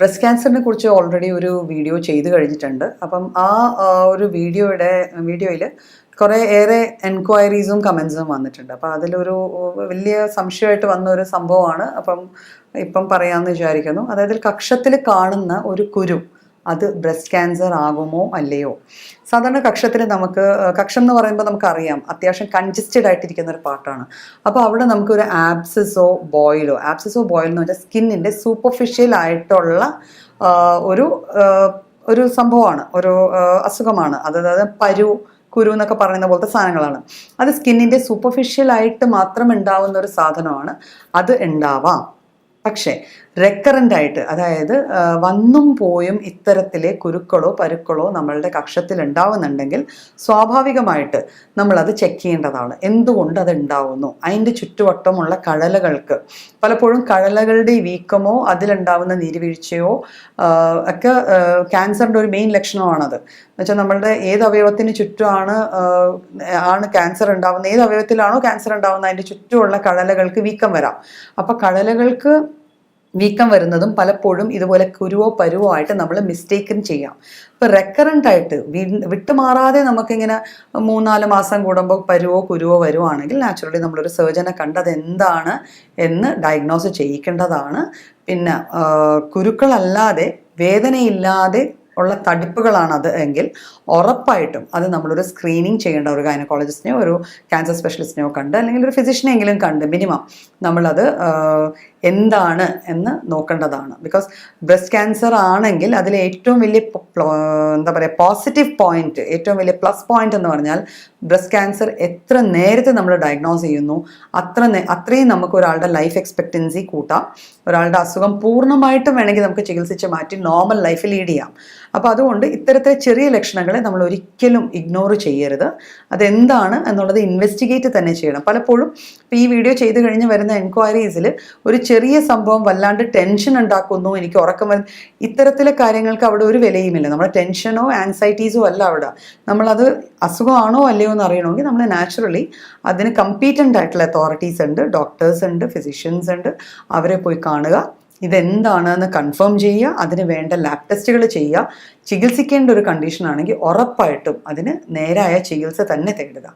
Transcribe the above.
Breast ക്യാൻസറിനെ കുറിച്ച് already ഒരു വീഡിയോ ചെയ്ത് കഴിഞ്ഞിട്ടുണ്ട്. അപ്പം ഒരു വീഡിയോയിൽ കുറേ ഏറെ എൻക്വയറീസും കമൻസും വന്നിട്ടുണ്ട്. അപ്പോൾ അതിലൊരു വലിയ സംശയമായിട്ട് വന്ന ഒരു സംഭവമാണ്. ഇപ്പം പറയാമെന്ന് വിചാരിക്കുന്നു. അതായത് കക്ഷത്തിൽ കാണുന്ന ഒരു കുരു അത് ബ്രസ്റ്റ് ക്യാൻസർ ആകുമോ അല്ലയോ? സാധാരണ കക്ഷം എന്ന് പറയുമ്പോൾ നമുക്കറിയാം അത്യാവശ്യം കൺജസ്റ്റഡ് ആയിട്ടിരിക്കുന്ന ഒരു പാർട്ടാണ്. അപ്പോൾ അവിടെ നമുക്കൊരു ആബ്സസോ ബോയിലോ എന്ന് പറഞ്ഞാൽ സ്കിന്നിൻ്റെ സൂപ്പർഫിഷ്യൽ ആയിട്ടുള്ള ഒരു സംഭവമാണ്, ഒരു അസുഖമാണ്. അതായത് കുരു എന്നൊക്കെ പറയുന്ന പോലത്തെ സാധനങ്ങളാണ്. അത് സ്കിന്നിൻ്റെ സൂപ്പർഫിഷ്യലായിട്ട് മാത്രം ഉണ്ടാവുന്ന ഒരു സാധനമാണ്. അത് ഉണ്ടാവാം. പക്ഷേ റെക്കറൻ്റ് ആയിട്ട്, അതായത് വന്നും പോയും ഇത്തരത്തിലെ കുരുക്കളോ പരുക്കളോ നമ്മളുടെ കക്ഷത്തിൽ ഉണ്ടാവുന്നുണ്ടെങ്കിൽ സ്വാഭാവികമായിട്ട് നമ്മളത് ചെക്ക് ചെയ്യേണ്ടതാണ്. എന്തുകൊണ്ട് അത് ഉണ്ടാവുന്നു? അതിൻ്റെ ചുറ്റുവട്ടമുള്ള കഴലകൾക്ക് പലപ്പോഴും കഴലകളുടെ വീക്കമോ അതിലുണ്ടാവുന്ന നീരുവീഴ്ചയോ ഒക്കെ ക്യാൻസറിൻ്റെ ഒരു മെയിൻ ലക്ഷണമാണത്. എന്നുവെച്ചാൽ നമ്മളുടെ ഏത് അവയവത്തിന് ചുറ്റുമാണ് ക്യാൻസർ ഉണ്ടാവുന്നത്, ഏത് അവയവത്തിലാണോ ക്യാൻസർ ഉണ്ടാവുന്നത് അതിൻ്റെ ചുറ്റുമുള്ള കഴലകൾക്ക് വീക്കം വരാം. അപ്പോൾ കഴലകൾക്ക് വീക്കം വരുന്നതും പലപ്പോഴും ഇതുപോലെ കുരുവോ പരുവോ ആയിട്ട് നമ്മൾ മിസ്റ്റേക്കൻ ചെയ്യാം. ഇപ്പോൾ റെക്കറൻ്റ് ആയിട്ട് വിട്ടുമാറാതെ നമുക്കിങ്ങനെ 3-4 മാസം കൂടുമ്പോൾ പരുവോ കുരുവോ വരുവാണെങ്കിൽ നാച്ചുറലി നമ്മളൊരു സർജനെ കണ്ട് അതെന്താണ് എന്ന് ഡയഗ്നോസ് ചെയ്യിക്കേണ്ടതാണ്. പിന്നെ കുരുക്കളല്ലാതെ വേദനയില്ലാതെ ഉള്ള തടിപ്പുകളാണത് എങ്കിൽ ഉറപ്പായിട്ടും അത് നമ്മളൊരു സ്ക്രീനിങ് ചെയ്യേണ്ട, ഒരു ഗൈനക്കോളജിസ്റ്റിനെയോ ഒരു ക്യാൻസർ സ്പെഷ്യലിസ്റ്റിനെയോ കണ്ട് അല്ലെങ്കിൽ ഒരു ഫിസിഷ്യനെങ്കിലും കണ്ട് മിനിമം നമ്മളത് എന്താണ് എന്ന് നോക്കേണ്ടതാണ്. ബിക്കോസ് ബ്രസ്റ്റ് ക്യാൻസർ ആണെങ്കിൽ അതിലെ ഏറ്റവും വലിയ പോസിറ്റീവ് പോയിന്റ്, ഏറ്റവും വലിയ പ്ലസ് പോയിന്റ് എന്ന് പറഞ്ഞാൽ ബ്രസ്റ്റ് ക്യാൻസർ എത്ര നേരത്തെ നമ്മൾ ഡയഗ്നോസ് ചെയ്യുന്നു അത്രയും നമുക്ക് ഒരാളുടെ ലൈഫ് എക്സ്പെക്റ്റൻസി കൂട്ടാം. ഒരാളുടെ അസുഖം പൂർണ്ണമായിട്ടും വേണമെങ്കിൽ നമുക്ക് ചികിത്സിച്ച് മാറ്റി നോർമൽ ലൈഫ് ലീഡ് ചെയ്യാം. അപ്പോൾ അതുകൊണ്ട് ഇത്തരത്തിലെ ചെറിയ ലക്ഷണങ്ങളെ നമ്മൾ ഒരിക്കലും ഇഗ്നോർ ചെയ്യരുത്. അതെന്താണ് എന്നുള്ളത് ഇൻവെസ്റ്റിഗേറ്റ് തന്നെ ചെയ്യണം. പലപ്പോഴും ഇപ്പോൾ ഈ വീഡിയോ ചെയ്ത് കഴിഞ്ഞ് വരുന്ന എൻക്വയറീസിൽ ഒരു ചെറിയ സംഭവം വല്ലാണ്ട് ടെൻഷൻ ഉണ്ടാക്കുന്നു, എനിക്ക് ഉറക്കം ഇത്തരത്തിലെ കാര്യങ്ങൾക്ക് അവിടെ ഒരു വിലയുമില്ല. നമ്മുടെ ടെൻഷനോ ആൻസൈറ്റീസോ അല്ല അവിടെ. നമ്മളത് അസുഖമാണോ അല്ലയോ എന്ന് അറിയണമെങ്കിൽ നമ്മൾ നാച്ചുറലി അതിന് കമ്പീറ്റൻ്റ് ആയിട്ടുള്ള അതോറിറ്റീസ് ഉണ്ട്, ഡോക്ടേഴ്സ് ഉണ്ട്, ഫിസിഷ്യൻസ് ഉണ്ട്. അവരെ പോയി കാണുക, ഇതെന്താണെന്ന് കൺഫേം ചെയ്യുക, അതിന് വേണ്ട ലാബ് ടെസ്റ്റുകൾ ചെയ്യുക. ചികിത്സിക്കേണ്ട ഒരു കണ്ടീഷൻ ആണെങ്കിൽ ഉറപ്പായിട്ടും അതിന് നേരായ ചികിത്സ തന്നെ തേടുക.